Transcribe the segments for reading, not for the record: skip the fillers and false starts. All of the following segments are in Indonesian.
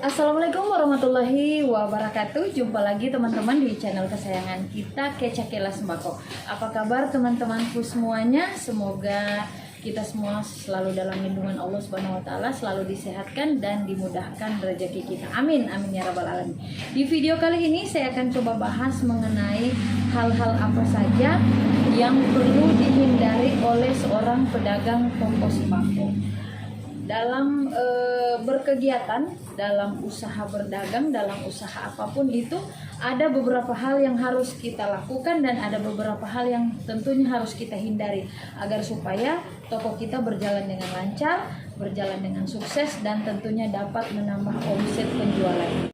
Assalamualaikum warahmatullahi wabarakatuh. Jumpa lagi teman-teman di channel kesayangan kita, Kecakela Sembako. Apa kabar teman-temanku semuanya? Semoga kita semua selalu dalam lindungan Allah Subhanahu wa taala, selalu disehatkan dan dimudahkan rezeki kita. Amin, amin ya rabbal alamin. Di video kali ini saya akan coba bahas mengenai hal-hal apa saja yang perlu dihindari oleh seorang pedagang toko sembako dalam berkegiatan, dalam usaha berdagang, dalam usaha apapun itu. Ada beberapa hal yang harus kita lakukan dan ada beberapa hal yang tentunya harus kita hindari agar supaya toko kita berjalan dengan lancar, berjalan dengan sukses, dan tentunya dapat menambah omset penjualan.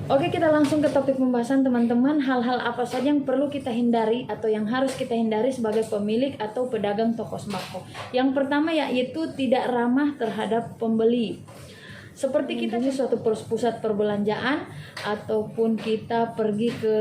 Oke, kita langsung ke topik pembahasan teman-teman. Hal-hal apa saja yang perlu kita hindari atau yang harus kita hindari sebagai pemilik atau pedagang toko sembako. Yang pertama yaitu tidak ramah terhadap pembeli. Seperti kita di suatu pusat perbelanjaan ataupun kita pergi ke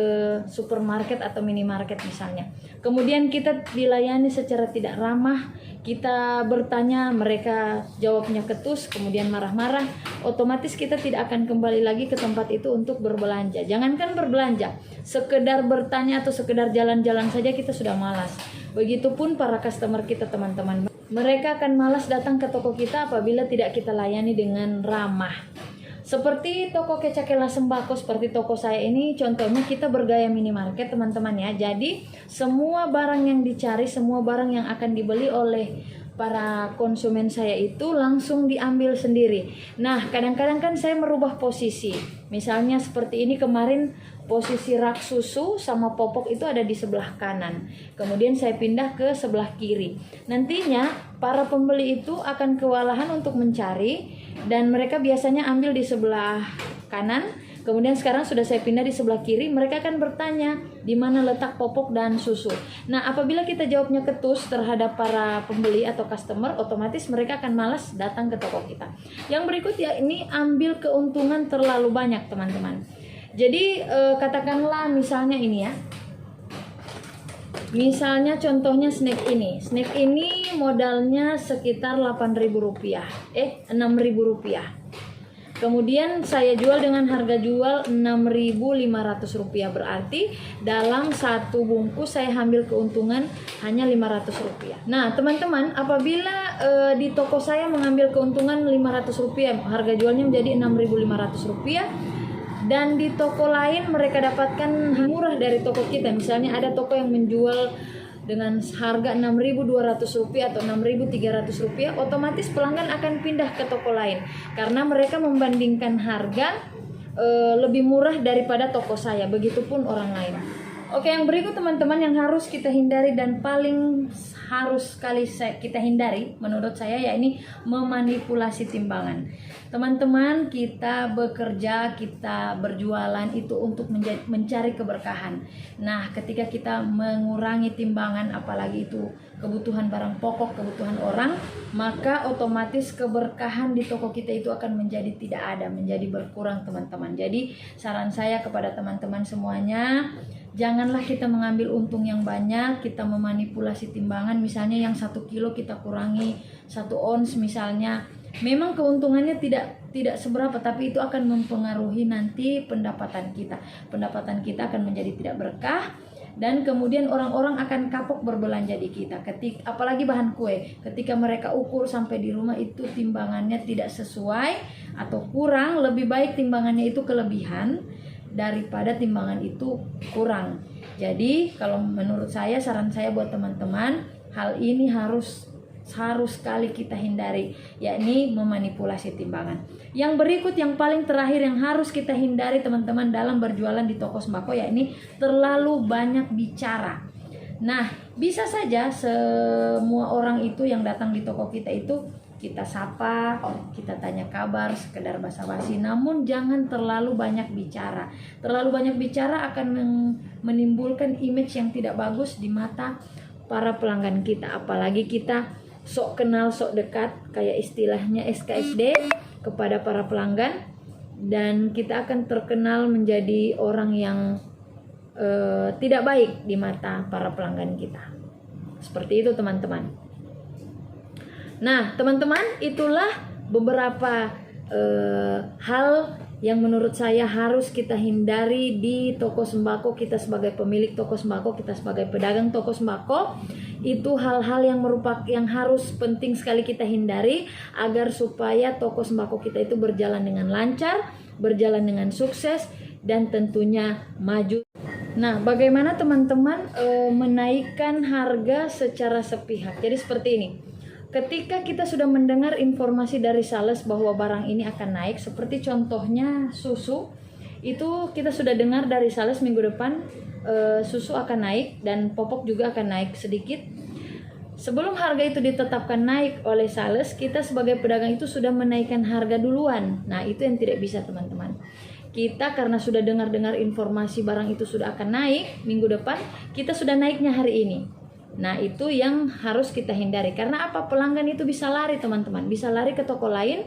supermarket atau minimarket misalnya. Kemudian kita dilayani secara tidak ramah, kita bertanya, mereka jawabnya ketus, kemudian marah-marah, otomatis kita tidak akan kembali lagi ke tempat itu untuk berbelanja. Jangankan berbelanja, sekedar bertanya atau sekedar jalan-jalan saja kita sudah malas. Begitupun para customer kita teman-teman. Mereka akan malas datang ke toko kita apabila tidak kita layani dengan ramah. Seperti toko Kecakela Sembako, seperti toko saya ini, contohnya kita bergaya minimarket teman-teman ya. Jadi semua barang yang dicari, semua barang yang akan dibeli oleh para konsumen saya itu langsung diambil sendiri. Nah, kadang-kadang kan saya merubah posisi. Misalnya seperti ini kemarin, posisi rak susu sama popok itu ada di sebelah kanan. Kemudian saya pindah ke sebelah kiri. Nantinya para pembeli itu akan kewalahan untuk mencari dan mereka biasanya ambil di sebelah kanan. Kemudian sekarang sudah saya pindah di sebelah kiri, mereka akan bertanya di mana letak popok dan susu. Nah, apabila kita jawabnya ketus terhadap para pembeli atau customer, otomatis mereka akan malas datang ke toko kita. Yang berikut ya, ini ambil keuntungan terlalu banyak teman-teman. Jadi katakanlah misalnya ini ya. Misalnya contohnya snack ini. Snack ini modalnya sekitar Rp8.000. Rp6.000. Kemudian saya jual dengan harga jual Rp6.500. Berarti dalam satu bungkus saya ambil keuntungan hanya Rp500. Nah, teman-teman, apabila di toko saya mengambil keuntungan Rp500, harga jualnya menjadi Rp6.500. Dan di toko lain mereka dapatkan murah dari toko kita. Misalnya ada toko yang menjual dengan harga Rp6.200 atau Rp6.300, otomatis pelanggan akan pindah ke toko lain karena mereka membandingkan harga lebih murah daripada toko saya. Begitupun orang lain. Oke, yang berikut teman-teman yang harus kita hindari dan paling harus sekali kita hindari menurut saya, yakni memanipulasi timbangan. Teman-teman, kita bekerja, kita berjualan itu untuk mencari keberkahan. Nah, ketika kita mengurangi timbangan, apalagi itu kebutuhan barang pokok, kebutuhan orang, maka otomatis keberkahan di toko kita itu akan menjadi tidak ada, menjadi berkurang teman-teman. Jadi saran saya kepada teman-teman semuanya, janganlah kita mengambil untung yang banyak, kita memanipulasi timbangan. Misalnya yang 1 kilo kita kurangi 1 ons misalnya. Memang keuntungannya tidak seberapa, tapi itu akan mempengaruhi nanti pendapatan kita. Pendapatan kita akan menjadi tidak berkah. Dan kemudian orang-orang akan kapok berbelanja di kita. Apalagi bahan kue, ketika mereka ukur sampai di rumah itu timbangannya tidak sesuai atau kurang, lebih baik timbangannya itu kelebihan daripada timbangan itu kurang. Jadi kalau menurut saya, saran saya buat teman-teman, hal ini harus sekali kita hindari, yakni memanipulasi timbangan. Yang berikut, yang paling terakhir yang harus kita hindari teman-teman dalam berjualan di toko sembako, yakni terlalu banyak bicara. Nah, bisa saja semua orang itu yang datang di toko kita itu kita sapa, kita tanya kabar, sekedar basa-basi, namun jangan terlalu banyak bicara. Terlalu banyak bicara akan menimbulkan image yang tidak bagus di mata para pelanggan kita. Apalagi kita sok kenal, sok dekat, kayak istilahnya SKSD kepada para pelanggan, dan kita akan terkenal menjadi orang yang tidak baik di mata para pelanggan kita. Seperti itu teman-teman. Nah teman-teman, itulah beberapa hal yang menurut saya harus kita hindari di toko sembako kita sebagai pemilik toko sembako, kita sebagai pedagang toko sembako. Itu hal-hal yang harus penting sekali kita hindari agar supaya toko sembako kita itu berjalan dengan lancar, berjalan dengan sukses, dan tentunya maju. Nah, bagaimana teman-teman menaikkan harga secara sepihak? Jadi seperti ini. Ketika kita sudah mendengar informasi dari sales bahwa barang ini akan naik, seperti contohnya susu, itu kita sudah dengar dari sales minggu depan susu akan naik dan popok juga akan naik sedikit. Sebelum harga itu ditetapkan naik oleh sales, kita sebagai pedagang itu sudah menaikkan harga duluan. Nah, itu yang tidak bisa teman-teman. Kita karena sudah dengar-dengar informasi barang itu sudah akan naik minggu depan, kita sudah naiknya hari ini. Nah, itu yang harus kita hindari. Karena apa? Pelanggan itu bisa lari teman-teman, bisa lari ke toko lain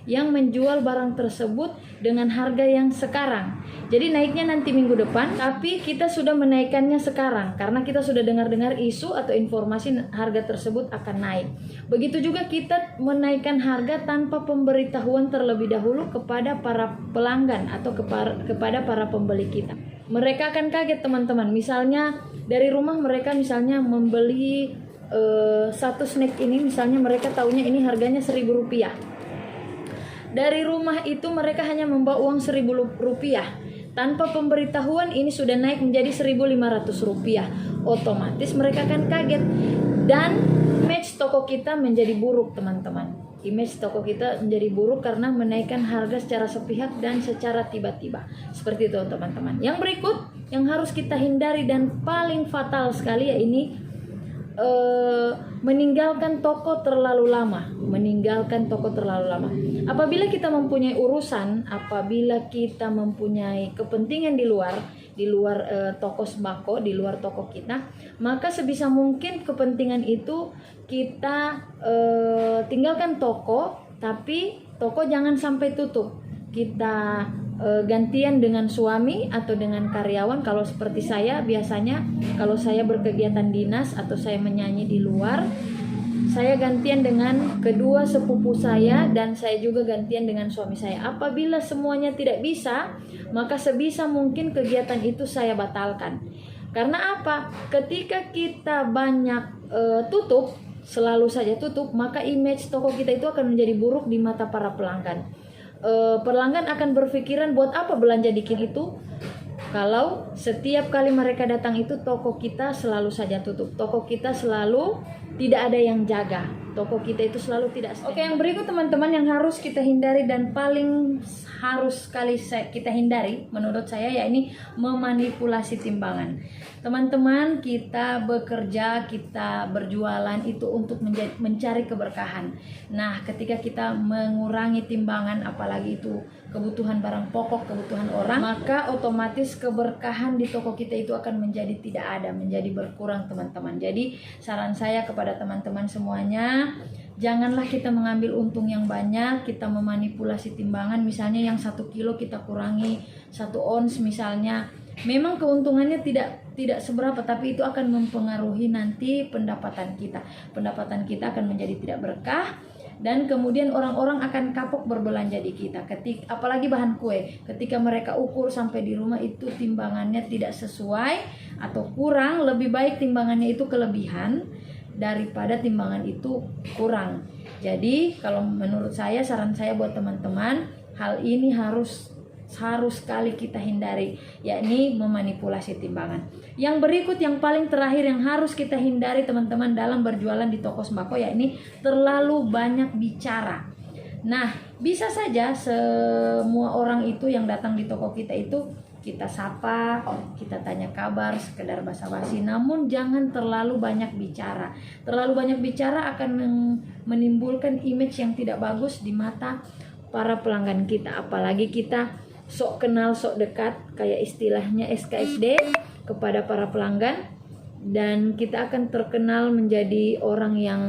yang menjual barang tersebut dengan harga yang sekarang. Jadi naiknya nanti minggu depan, tapi kita sudah menaikkannya sekarang karena kita sudah dengar-dengar isu atau informasi harga tersebut akan naik. Begitu juga kita menaikkan harga tanpa pemberitahuan terlebih dahulu kepada para pelanggan atau kepada para pembeli kita. Mereka akan kaget teman-teman. Misalnya dari rumah mereka misalnya membeli satu snack ini, misalnya mereka tahunya ini harganya Rp1.000. Dari rumah itu mereka hanya membawa uang Rp1.000. Tanpa pemberitahuan ini sudah naik menjadi Rp1.500. Otomatis mereka akan kaget dan image toko kita menjadi buruk teman-teman. Image toko kita menjadi buruk karena menaikkan harga secara sepihak dan secara tiba-tiba. Seperti itu teman-teman. Yang berikut yang harus kita hindari dan paling fatal sekali ya ini meninggalkan toko terlalu lama. Meninggalkan toko terlalu lama. Apabila kita mempunyai urusan, apabila kita mempunyai kepentingan di luar toko sembako, di luar toko kita, maka sebisa mungkin kepentingan itu kita tinggalkan toko, tapi toko jangan sampai tutup. Kita gantian dengan suami atau dengan karyawan. Kalau seperti saya biasanya kalau saya berkegiatan dinas atau saya menyanyi di luar, saya gantian dengan kedua sepupu saya dan saya juga gantian dengan suami saya. Apabila semuanya tidak bisa, maka sebisa mungkin kegiatan itu saya batalkan. Karena apa? Ketika kita banyak tutup, selalu saja tutup, maka image toko kita itu akan menjadi buruk di mata para pelanggan. Pelanggan akan berpikiran buat apa belanja dikit itu kalau setiap kali mereka datang itu toko kita selalu saja tutup, toko kita selalu tidak ada yang jaga, toko kita itu selalu tidak stand. Oke, yang berikut teman-teman yang harus kita hindari dan paling harus sekali kita hindari menurut saya ya ini memanipulasi timbangan. Teman-teman, kita bekerja, kita berjualan itu untuk mencari keberkahan. Nah, ketika kita mengurangi timbangan, apalagi itu kebutuhan barang pokok, kebutuhan orang, maka otomatis keberkahan di toko kita itu akan menjadi tidak ada, menjadi berkurang teman-teman. Jadi saran saya kepada teman-teman semuanya, janganlah kita mengambil untung yang banyak, kita memanipulasi timbangan. Misalnya yang 1 kilo kita kurangi 1 ons misalnya. Memang keuntungannya tidak seberapa, tapi itu akan mempengaruhi nanti pendapatan kita. Pendapatan kita akan menjadi tidak berkah dan kemudian orang-orang akan kapok berbelanja di kita. Apalagi bahan kue, ketika mereka ukur sampai di rumah itu timbangannya tidak sesuai atau kurang, lebih baik timbangannya itu kelebihan daripada timbangan itu kurang. Jadi kalau menurut saya, saran saya buat teman-teman, hal ini harus sekali kita hindari, yakni memanipulasi timbangan. Yang berikut yang paling terakhir yang harus kita hindari teman-teman dalam berjualan di toko sembako, yakni terlalu banyak bicara. Nah, bisa saja semua orang itu yang datang di toko kita itu kita sapa, kita tanya kabar, sekedar basa-basi, namun jangan terlalu banyak bicara. Terlalu banyak bicara akan menimbulkan image yang tidak bagus di mata para pelanggan kita, apalagi kita sok kenal sok dekat, kayak istilahnya SKSD kepada para pelanggan, dan kita akan terkenal menjadi orang yang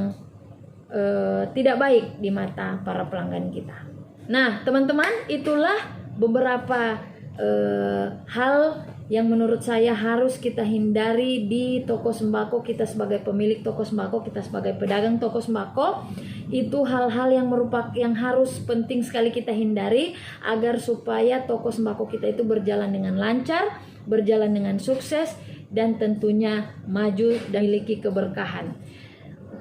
tidak baik di mata para pelanggan kita. Nah teman-teman, itulah beberapa hal yang menurut saya harus kita hindari di toko sembako kita sebagai pemilik toko sembako, kita sebagai pedagang toko sembako. Itu hal-hal yang harus penting sekali kita hindari agar supaya toko sembako kita itu berjalan dengan lancar, berjalan dengan sukses, dan tentunya maju dan memiliki keberkahan.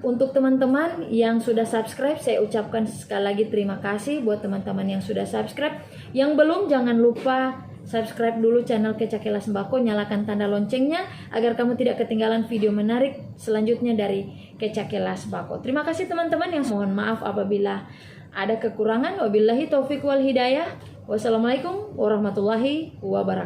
Untuk teman-teman yang sudah subscribe, saya ucapkan sekali lagi terima kasih buat teman-teman yang sudah subscribe. Yang belum, jangan lupa subscribe dulu channel Kecakela Sembako, nyalakan tanda loncengnya agar kamu tidak ketinggalan video menarik selanjutnya dari Kecakela Sembako. Terima kasih teman-teman, yang mohon maaf apabila ada kekurangan. Wabillahi taufiq wal hidayah. Wassalamualaikum warahmatullahi wabarakatuh.